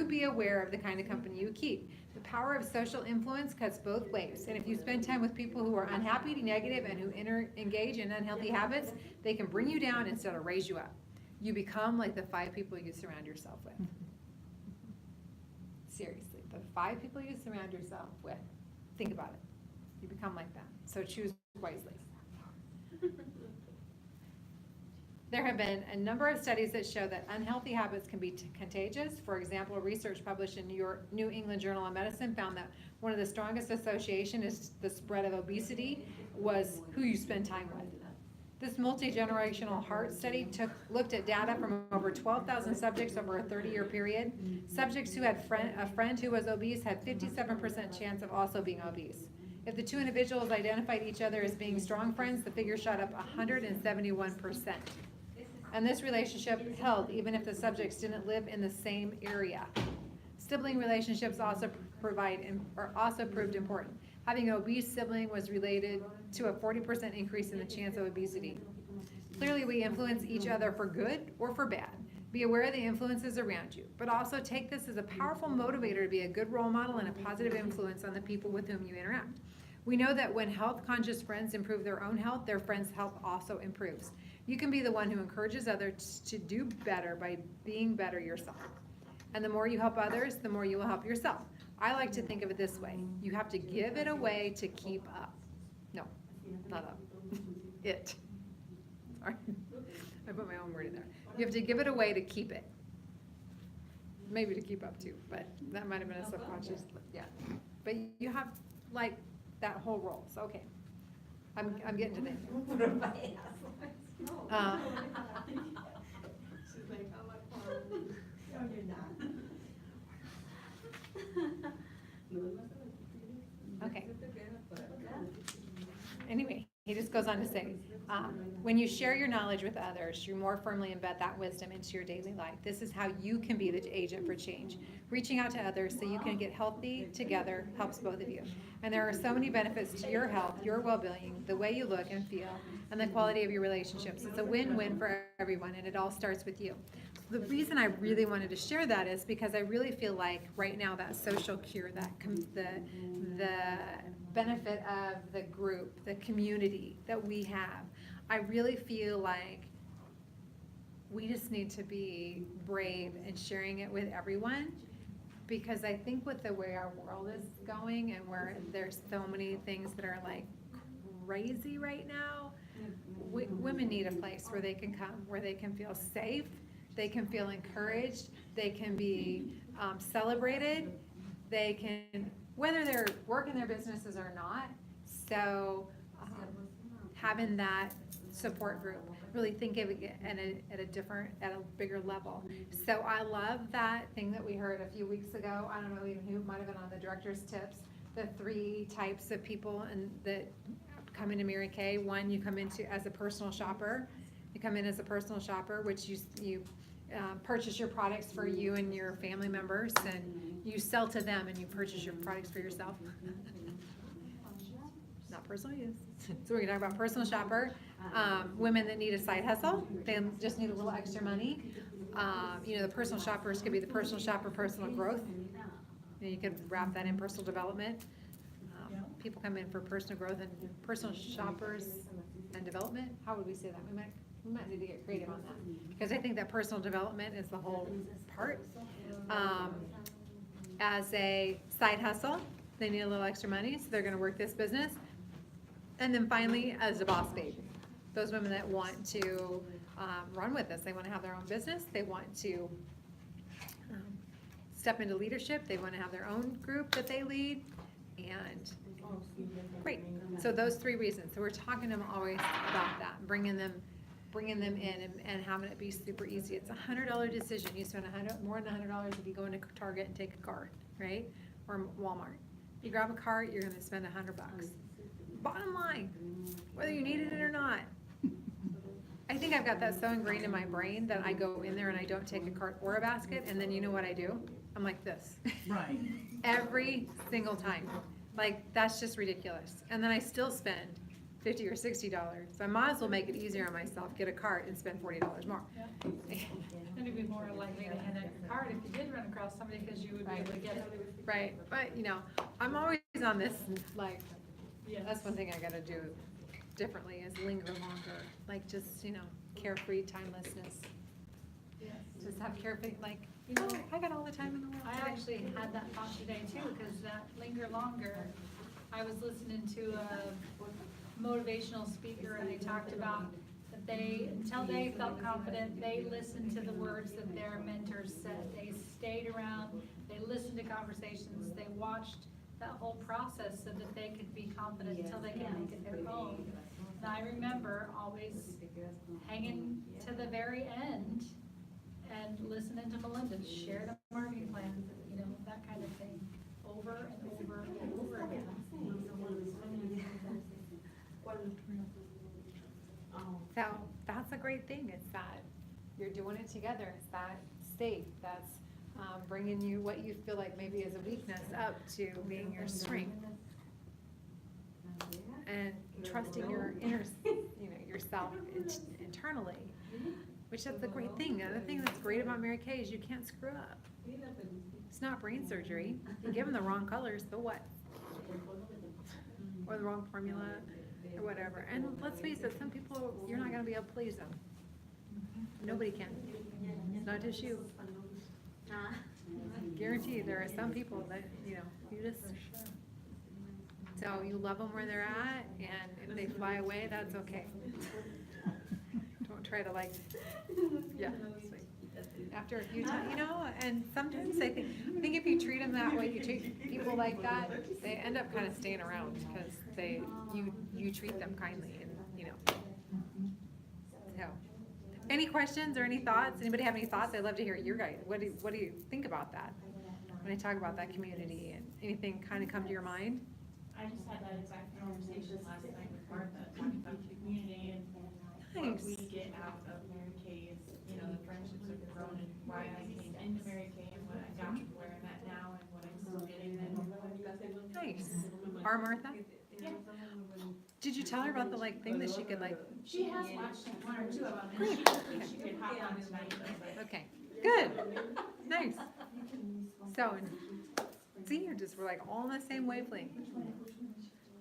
be aware of the kind of company you keep. The power of social influence cuts both ways. And if you spend time with people who are unhappy, negative, and who engage in unhealthy habits, they can bring you down instead of raise you up. You become like the 5 people you surround yourself with. Seriously, the 5 people you surround yourself with. Think about it. You become like them. So choose wisely. There have been a number of studies that show that unhealthy habits can be contagious. For example, research published in New England Journal of Medicine found that one of the strongest association is the spread of obesity was who you spend time with. This multi-generational heart study looked at data from over 12,000 subjects over a 30-year period. Subjects who had a friend who was obese had 57% chance of also being obese. If the 2 individuals identified each other as being strong friends, the figure shot up 171%. And this relationship held even if the subjects didn't live in the same area. Sibling relationships also proved important. Having an obese sibling was related to a 40% increase in the chance of obesity. Clearly, we influence each other for good or for bad. Be aware of the influences around you, but also take this as a powerful motivator to be a good role model and a positive influence on the people with whom you interact. We know that when health-conscious friends improve their own health, their friends' health also improves. You can be the one who encourages others to do better by being better yourself. And the more you help others, the more you will help yourself. I like to think of it this way. You have to give it away to keep up. No, not up. It. Sorry. I put my own word in there. You have to give it away to keep it. Maybe to keep up too, but that might have been a subconscious, yeah. But you have like that whole role, so okay. I'm getting to things. She's like, oh, No, you're not. Okay. Anyway, he just goes on to say, when you share your knowledge with others, you more firmly embed that wisdom into your daily life. This is how you can be the agent for change. Reaching out to others so you can get healthy together helps both of you. And there are so many benefits to your health, your well-being, the way you look and feel, and the quality of your relationships. It's a win-win for everyone, and it all starts with you. The reason I really wanted to share that is because I really feel like right now that social cure, that the benefit of the group, the community that we have, I really feel like we just need to be brave in sharing it with everyone, because I think with the way our world is going and where there's so many things that are like crazy right now, women need a place where they can come, where they can feel safe, they can feel encouraged, they can be celebrated, they can, whether they're working their businesses or not. So having that support group, really think of it at a bigger level. So I love that thing that we heard a few weeks ago. I don't know even who, might have been on the director's tips, the 3 types of people and that come into Mary Kay. One, you come into as a personal shopper. You come in as a personal shopper, which you purchase your products for you and your family members, and you sell to them and you purchase your products for yourself. Not personal use. So we're gonna talk about personal shopper, women that need a side hustle, they just need a little extra money. You know, the personal shoppers could be the personal shopper, personal growth. You could wrap that in personal development. People come in for personal growth and personal shoppers and development. How would we say that? We might need to get creative on that, because I think that personal development is the whole part. As a side hustle, they need a little extra money, so they're gonna work this business. And then finally, as a boss babe, those women that want to run with us, they wanna have their own business, they want to step into leadership, they wanna have their own group that they lead, and great. So those three reasons. So we're talking to them always about that, bringing them in and having it be super easy. It's $100 decision. You spend more than $100 if you go into Target and take a cart, right? Or Walmart. You grab a cart, you're gonna spend $100. Bottom line, whether you needed it or not. I think I've got that so ingrained in my brain that I go in there and I don't take a cart or a basket, and then you know what I do? I'm like this. Right. Every single time. Like, that's just ridiculous. And then I still spend $50 or $60. So I might as well make it easier on myself, get a cart and spend $40 more. And it'd be more likely to hand out your card if you did run across somebody, because you would be able to get it. Right, but you know, I'm always on this, like, Yes. that's one thing I gotta do differently is linger longer. Like, just, you know, carefree timelessness. Yes. Just have carefree, like, you know, I got all the time in the world I today. actually had that thought today too, because that linger longer, I was listening to a motivational speaker, and they talked about that they, until they felt confident, they listened to the words that their mentors said. They stayed around, they listened to conversations, they watched that whole process so that they could be confident until they could make it their own. And I remember always hanging to the very end and listening to Melinda share the marketing plan, you know, that kind of thing, over and over and over again. So that's a great thing. It's that you're doing it together. It's that safe. That's bringing you what you feel like maybe is a weakness up to being your strength. And trusting your inner, you know, yourself internally, which is the great thing. The other thing that's great about Mary Kay is you can't screw up. It's not brain surgery. You give them the wrong colors, so what? Or the wrong formula, or whatever. And let's face it, some people, you're not gonna be able to please them. Nobody can. It's not just you. Guaranteed, there are some people that, you know, you just, so you love them where they're at, and if they fly away, that's okay. Don't try to like, yeah. After a few times, you know, and sometimes I think if you treat them that way, you treat people like that, they end up kind of staying around because you treat them kindly, and, you know. So, any questions or any thoughts? Anybody have any thoughts? I'd love to hear your guys. What do you think about that? When I talk about that community, and anything kind of come to your mind? I just had that exact conversation last night with Martha, talking about the community and what Nice. we get out of Mary Kay is, you know, the friendships have grown, and why I came into Mary Kay and what I got to where I'm at now and what I'm still getting. And Nice. Our Martha? Did you tell her about the like thing that she could like? she has watched one or two of them, and Great. she could hop on tonight, but Okay, good, nice. So, see, we're like all on the same wavelength.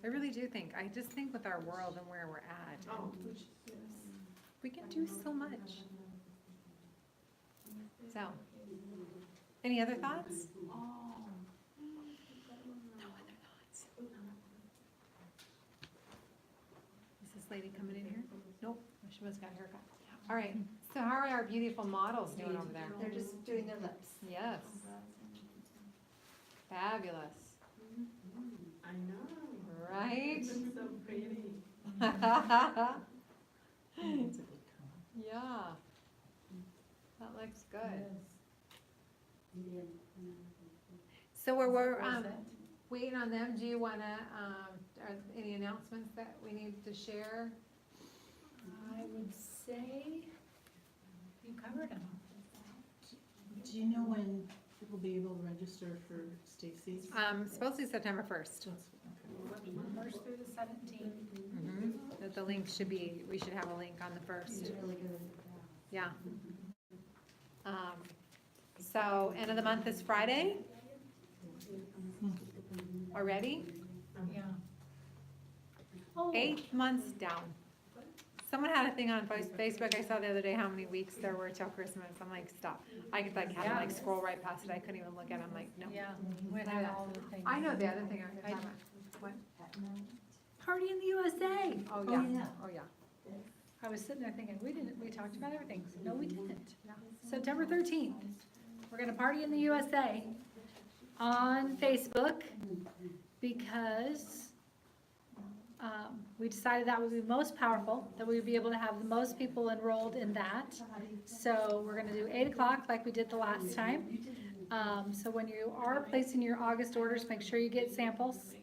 I really do think, I just think with our world and where we're at, we can do so much. So, any other thoughts? No other thoughts. Is this lady coming in here? Nope, she must have got a haircut. All right, so how are our beautiful models doing over there? They're just doing their lips. Yes. Fabulous. I know. Right? so pretty. Yeah. That looks good. So we're waiting on them. Do you wanna, are any announcements that we need to share? I would say you covered them. Do you know when people will be able to register for Stacy's? Supposedly September 1st. Okay. First through the 17th. Mhm. that the link should be, we should have a link on the first. Yeah. So end of the month is Friday? Already? Yeah. 8 months down. Someone had a thing on Facebook, I saw the other day how many weeks there were till Christmas. I'm like, stop. I could like have to like scroll right past it. I couldn't even look at it. I'm like, no. Yeah, we had all the things. I know the other thing I was talking about. What? Party in the USA. Oh, yeah. Oh, yeah. I was sitting there thinking, we talked about everything. No, we didn't. September 13th, we're gonna party in the USA on Facebook because we decided that would be most powerful, that we would be able to have the most people enrolled in that. So we're gonna do 8 o'clock like we did the last time. So when you are placing your August orders, make sure you get samples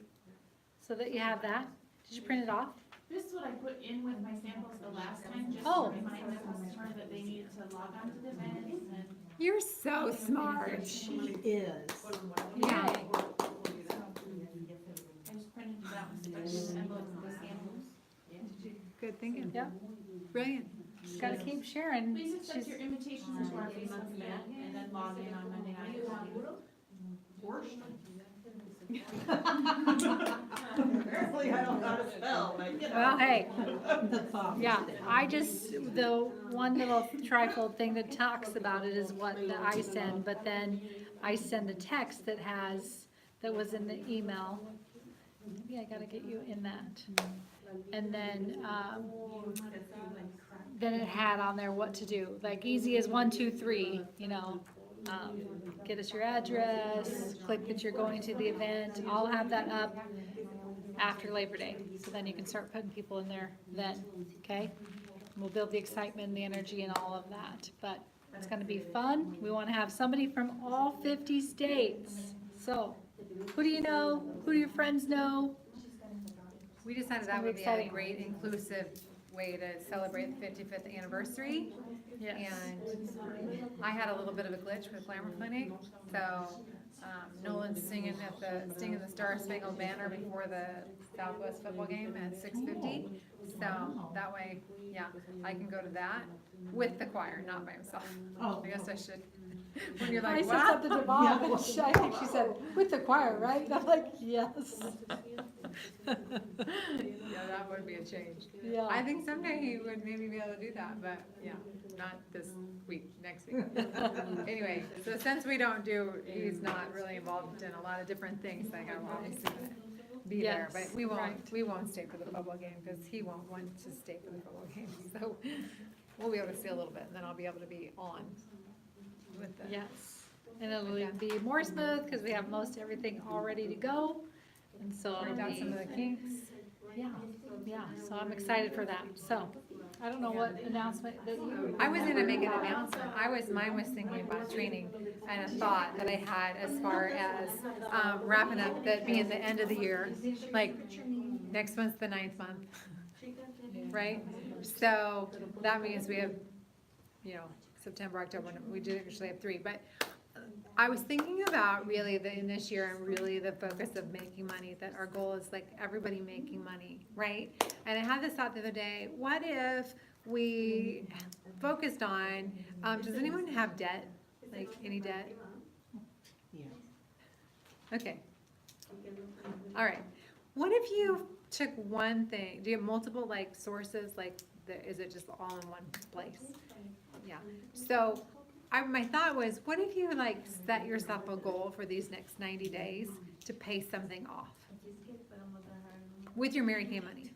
so that you have that. Did you print it off? This is what I put in with my samples the last time, just Oh. to remind the customer that they needed to log on to the events and. You're so smart. She is. Yeah. I just printed it out and stuck it in the envelope with the samples. Good thinking. Yeah. Brilliant. Gotta keep sharing. Please accept She's- your invitations to our Facebook event and then log in on Monday night. Apparently I don't know how to spell, but you know. Well, hey, The thought. yeah, I just, the one little trifold thing that talks about it is what I send, but then I send a text that was in the email. Maybe I gotta get you in that. And then it had on there what to do, like easy as 1, 2, 3, you know. Get us your address, click that you're going to the event, I'll have that up after Labor Day, so then you can start putting people in there then, okay? We'll build the excitement and the energy and all of that, but it's gonna be fun. We wanna have somebody from all 50 states. So, who do you know? Who do your friends know? We decided It's that gonna be would be a exciting. great inclusive way to celebrate the 55th anniversary. Yes. And I had a little bit of a glitch with Glamour Clinic, so Nolan's singing the Star Spangled Banner before the Southwest football game at 6:50. So that way, yeah, I can go to that with the choir, not by myself. Oh. I guess I should. When you're I like, said what? something to Bob, and I think she said, with the choir, right? And I'm like, yes. Yeah, that would be a change. Yeah. I think someday he would maybe be able to do that, but yeah, not this week, next week. Anyway, so since we don't do, he's not really involved in a lot of different things, like I will obviously be there, Yes, but right. we won't stay for the football game, because he won't want to stay for the football game, so we'll be able to see a little bit, and then I'll be able to be on with the. Yes, and it'll be more smooth because we have most everything all ready to go. And so Worked it'll out some of be, the kinks. yeah, so I'm excited for that. So, I don't know what announcement that you. I was gonna make an announcement, mine was thinking about training and a thought that I had as far as, wrapping up, that being the end of the year, like, next month's the 9th month, right? So, that means we have, you know, September, October, we do actually have 3, but I was thinking about really in this year and really the focus of making money, that our goal is like everybody making money, right? And I had this thought the other day, what if we focused on, does anyone have debt? Like any debt? Yeah. Okay. All right. What if you took one thing, do you have multiple like sources, like is it just all in one place? Yeah. So my thought was, what if you like set yourself a goal for these next 90 days to pay something off with your Mary Kay money?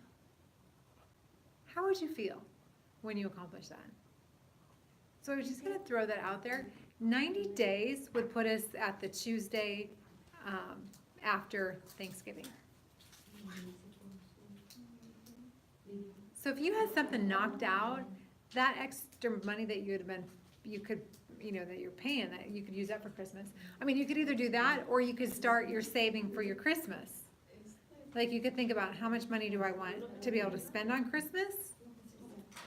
How would you feel when you accomplish that? So I was just gonna throw that out there. 90 days would put us at the Tuesday after Thanksgiving. So if you had something knocked out, that extra money that that you're paying, that you could use that for Christmas. I mean, you could either do that, or you could start your saving for your Christmas. Like, you could think about, how much money do I want to be able to spend on Christmas?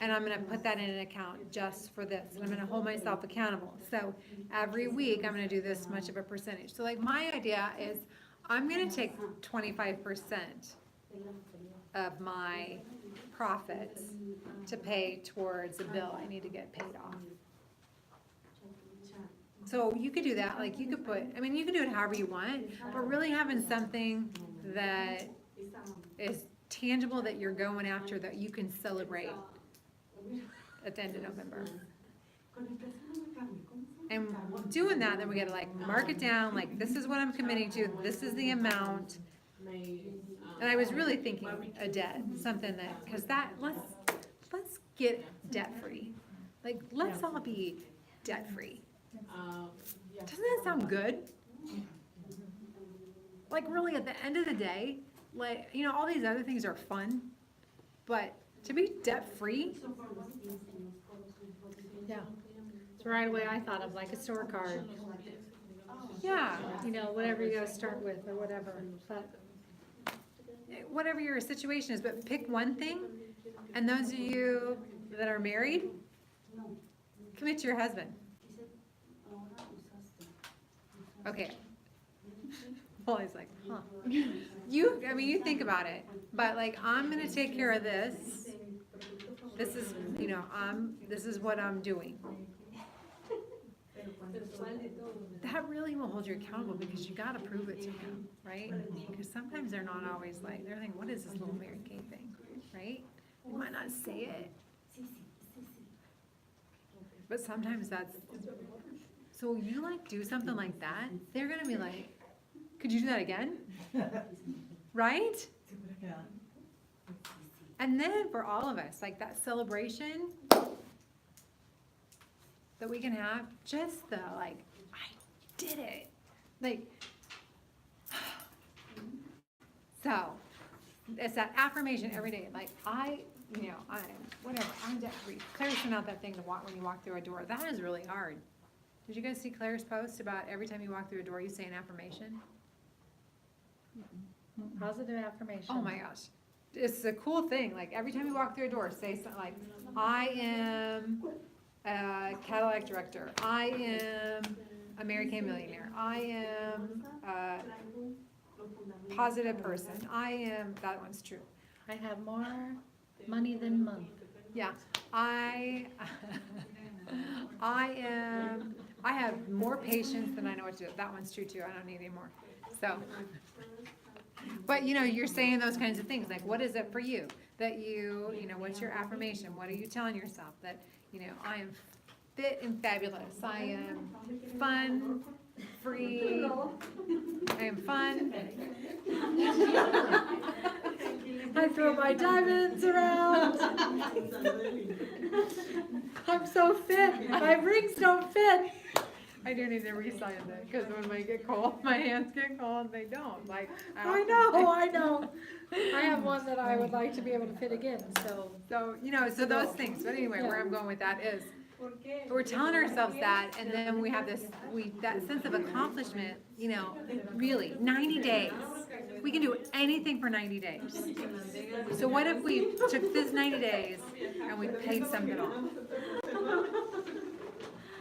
And I'm gonna put that in an account just for this, and I'm gonna hold myself accountable. So every week, I'm gonna do this much of a percentage. So like, my idea is, I'm gonna take 25% of my profits to pay towards a bill I need to get paid off. So you could do that, like you could put, I mean, you can do it however you want, but really having something that is tangible that you're going after that you can celebrate at the end of November. And doing that, then we gotta like mark it down, like this is what I'm committing to, this is the amount. And I was really thinking a debt, something that, cause that, let's get debt free. Like, let's all be debt free. Doesn't that sound good? Like really at the end of the day, like, you know, all these other things are fun, but to be debt free, Yeah. So right away I thought of like a store card, yeah, you know, whatever you gotta start with or whatever, but whatever your situation is, but pick one thing. And those of you that are married, commit to your husband. Okay. Molly's like, huh. I mean, you think about it, but like, I'm gonna take care of this. This is, you know, this is what I'm doing. That really will hold you accountable because you gotta prove it to him, right? Because sometimes they're not always like, they're thinking, what is this little Mary Kay thing, right? You might not say it. But sometimes that's, so you like do something like that, they're gonna be like, could you do that again? Right? Yeah. And then for all of us, like that celebration that we can have, just the like, I did it. Like, so it's that affirmation every day. Like I'm debt free. Claire sent out that thing to walk when you walk through a door. That is really hard. Did you guys see Claire's post about every time you walk through a door, you say an affirmation? positive affirmation. Oh my gosh. It's a cool thing. Like every time you walk through a door, say something like, I am a Cadillac director. I am a Mary Kay millionaire. I am a positive person. I am, that one's true. I have more money than money. Yeah. I have more patience than I know what to do. That one's true too. I don't need any more. So, but you know, you're saying those kinds of things. Like, what is it for you? That you know, what's your affirmation? What are you telling yourself? That, you know, I am fit and fabulous. I am fun, free. I am fun. I throw my diamonds around. I'm so fit. My rings don't fit. I do need to re-sign that because when I get cold, my hands get cold. They don't. Like, I know. I have one that I would like to be able to fit again, so. So, you know, so those things. But anyway, where I'm going with that is, we're telling ourselves that, and then we have that sense of accomplishment, you know, really, 90 days. We can do anything for 90 days. So what if we took this 90 days and we paid something off?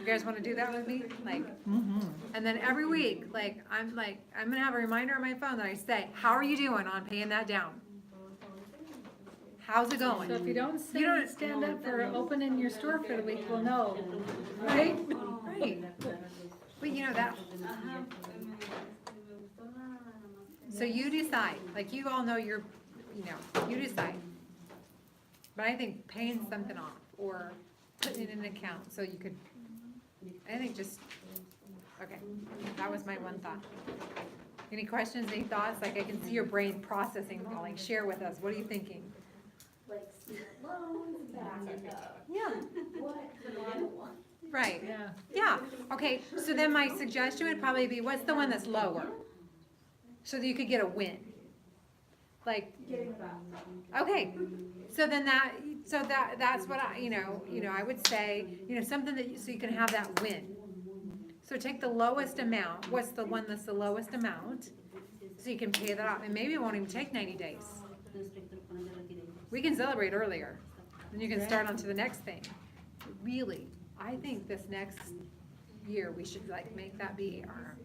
You guys want to do that with me? Like, and then every week, like, I'm gonna have a reminder on my phone that I say, how are you doing on paying that down? How's it going? So if you don't stand up for opening your store for the week, we'll know, right? Right. But you know that. So you decide, like you all know you decide. But I think paying something off or putting it in an account so you could, I think just, okay, that was my one thought. Any questions, any thoughts? Like I can see your brain processing, like share with us, what are you thinking? Like student loans, Yeah. what? Right. Yeah. Yeah, okay, so then my suggestion would probably be, what's the one that's lower? So that you could get a win. Like, okay, so then that's what I would say, something so you can have that win. So take the lowest amount, what's the one that's the lowest amount, so you can pay that off, and maybe it won't even take 90 days. We can celebrate earlier, then you can start on to the next thing. Really, I think this next year, we should like make that be our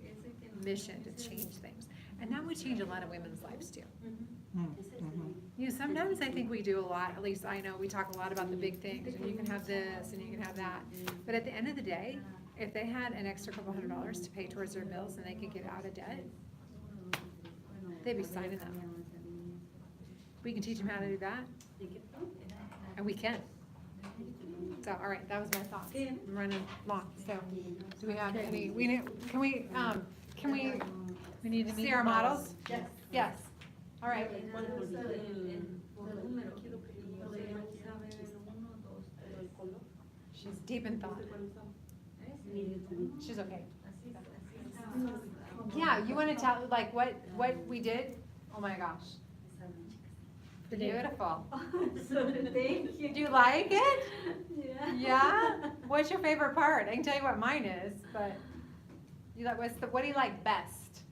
mission to change things. And that would change a lot of women's lives too. You know, sometimes I think we do a lot, at least I know, we talk a lot about the big things, and you can have this, and you can have that. But at the end of the day, if they had an extra couple $100s to pay towards their bills and they could get out of debt, they'd be signing up. We can teach them how to do that, and we can. So, all right, that was my thoughts. I'm running long, so, do we have any, we need, can we We need to meet see our the models? Yes. All right. She's deep in thought. She's okay. Yeah, you wanna tell, like, what we did? Oh my gosh. Beautiful. Thank you. Do you like it? Yeah. Yeah? What's your favorite part? I can tell you what mine is, but you like, what do you like best?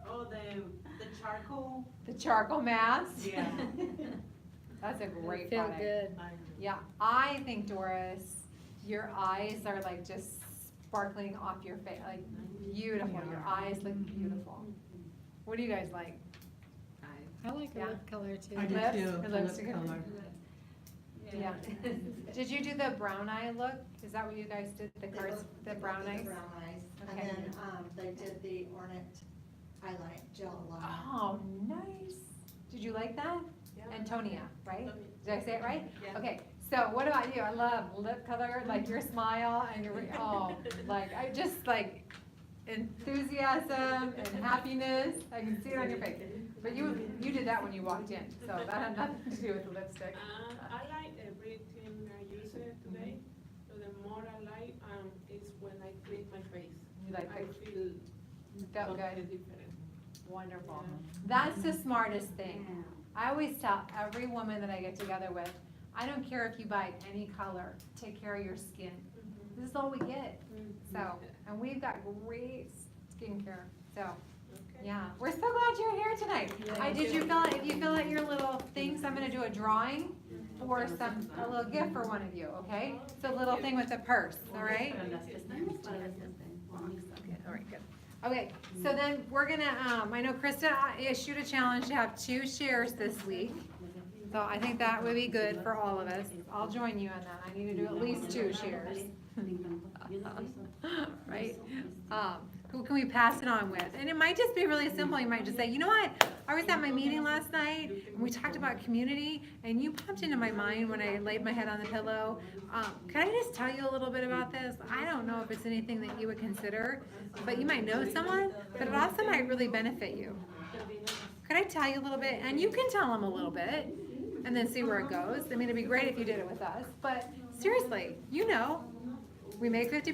Oh, the charcoal? The charcoal mask? Yeah. That's a great Feel product. good. Yeah, I think, Doris, your eyes are like just sparkling off your face, like beautiful. Your eyes look beautiful. What do you guys like? I like Yeah. a lip color too. I do Lips? too, Your the lips lip are good. color. Yeah. Did you do the brown eye look? Is that what you guys did? The cars, the brown eyes? Brown eyes, and Okay. then, they did the ornate highlight gel line. Oh, nice. Did you like that? Antonia, right? Did I say it right? Yeah. Okay, so what about you? I love lip color, like your smile and your, oh, like, I just like enthusiasm and happiness. I can see it on your face. But you did that when you walked in, so that had nothing to do with the lipstick. I like everything I use it today. So the more I like, is when I clean my face. You like, I feel felt totally good? different. Wonderful. That's the smartest thing. I always tell every woman that I get together with, I don't care if you buy any color, take care of your skin. This is all we get. So, and we've got great skincare, so, yeah. We're so glad you're here tonight. Did you fill out, if you fill out your little things, I'm gonna do a drawing for a little gift for one of you, okay? It's a little thing with a purse, all right? Okay, all right, good. Okay, so then we're gonna, I know Krista issued a challenge to have 2 shares this week. So I think that would be good for all of us. I'll join you on that. I need to do at least 2 shares. Right? Who can we pass it on with? And it might just be really simple. You might just say, you know what? I was at my meeting last night and we talked about community and you popped into my mind when I laid my head on the pillow. Can I just tell you a little bit about this? I don't know if it's anything that you would consider, but you might know someone, but it also might really benefit you. Could I tell you a little bit? And you can tell them a little bit and then see where it goes. I mean, it'd be great if you did it with us, but seriously, you know, we make 50%.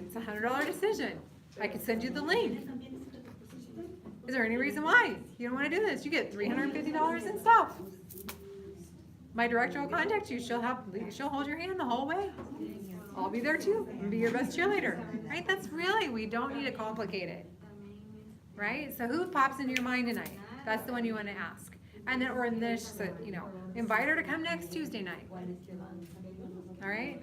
It's a $100 decision. I could send you the link. Is there any reason why you don't want to do this? You get $350 in stuff. My director will contact you. She'll hold your hand the whole way. I'll be there too and be your best cheerleader. Right? That's really, we don't need to complicate it. Right? So who pops into your mind tonight? That's the one you want to ask. And then, or in this, you know, invite her to come next Tuesday night. All right?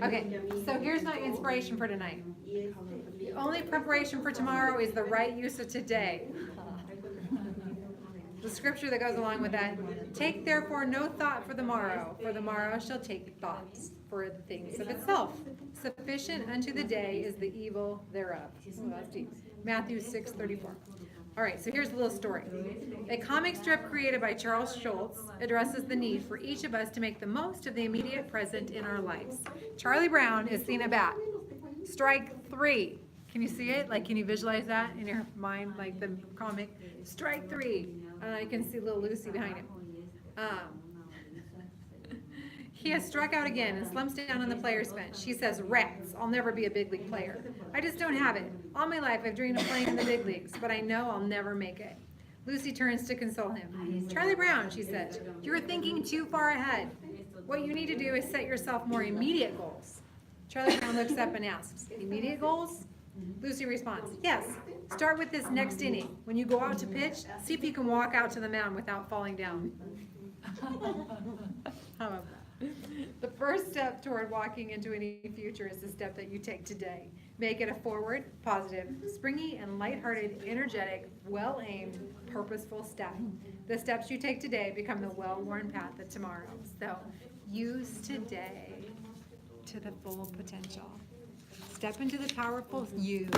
Okay, so here's my inspiration for tonight. The only preparation for tomorrow is the right use of today. The scripture that goes along with that, take therefore no thought for the morrow shall take thoughts for the things of itself. Sufficient unto the day is the evil thereof. Oh, that's deep. Matthew 6:34. All right, so here's a little story. A comic strip created by Charles Schulz addresses the need for each of us to make the most of the immediate present in our lives. Charlie Brown is seeing a bat. Strike 3. Can you see it? Like, can you visualize that in your mind, like the comic? Strike 3. You can see little Lucy behind him. He has struck out again and slumps down on the player's bench. He says, rats, I'll never be a big league player. I just don't have it. All my life I've dreamed of playing in the big leagues, but I know I'll never make it. Lucy turns to console him. Charlie Brown, she says, you're thinking too far ahead. What you need to do is set yourself more immediate goals. Charlie Brown looks up and asks, immediate goals? Lucy responds, yes. Start with this next inning. When you go out to pitch, see if you can walk out to the mound without falling down. How about that? The first step toward walking into any future is the step that you take today. Make it a forward, positive, springy, and lighthearted, energetic, well-aimed, purposeful step. The steps you take today become the well-worn path of tomorrow. So use today to the full potential. Step into the powerful you.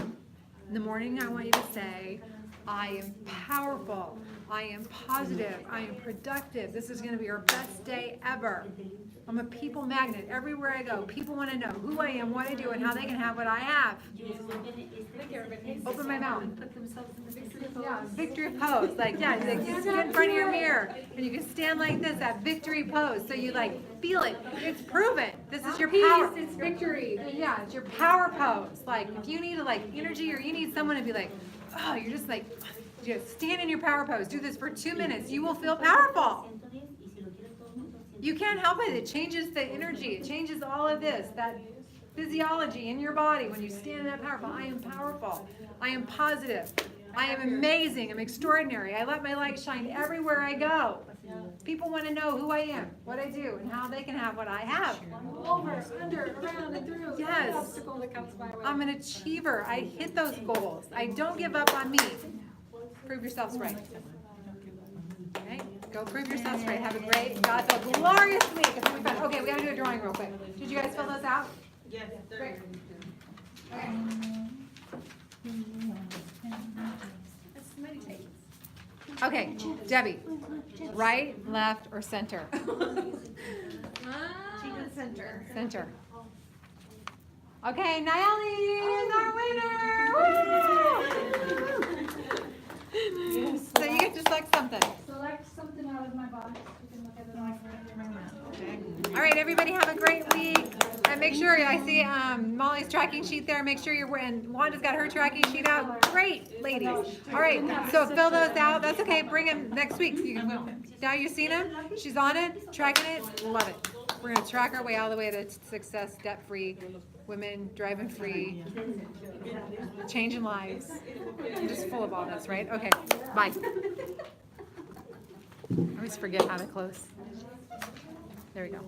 In the morning, I want you to say, I am powerful, I am positive, I am productive. This is gonna be our best day ever. I'm a people magnet. Everywhere I go, people wanna know who I am, what I do, and how they can have what I have. Open my mouth. Put themselves in the victory pose. Yeah, victory pose. Like, yeah, like just get in front of your mirror and you can stand like this at victory pose. So you like feel it. It's proven. This is your power. Peace, it's victory. Yeah, it's your power pose. Like if you need like energy or you need someone to be like, oh, you're just like, just stand in your power pose. Do this for 2 minutes. You will feel powerful. You can't help it. It changes the energy. It changes all of this, that physiology in your body when you stand in that powerful. I am powerful. I am positive. I am amazing. I'm extraordinary. I let my light shine everywhere I go. People want to know who I am, what I do, and how they can have what I have. Over, under, around, and through. Yes. Every obstacle that comes my way. I'm an achiever. I hit those goals. I don't give up on me. Prove yourselves right. Okay? Go prove yourselves right. Have a great, God-filled, glorious week. It's gonna be fun. Okay, we gotta do a drawing real quick. Did you guys fill those out? Yes, Great. they're. Okay. Let's meditate. Okay, Debbie, right, left, or center? Center. Center. Okay, Nayeli is our winner! Woo! So you get to select something. Select something out of my box. You can look at it all. All right, everybody have a great week. And make sure, I see Molly's tracking sheet there. Make sure you're wearing, Wanda's got her tracking sheet out. Great, ladies. All right, so fill those out. That's okay, bring them next week. You can, now you've seen them. She's on it, tracking it, love it. We're gonna track our way all the way to success, debt-free, women driving free, changing lives. I'm just full of all this, right? Okay, bye. I always forget how to close. There we go.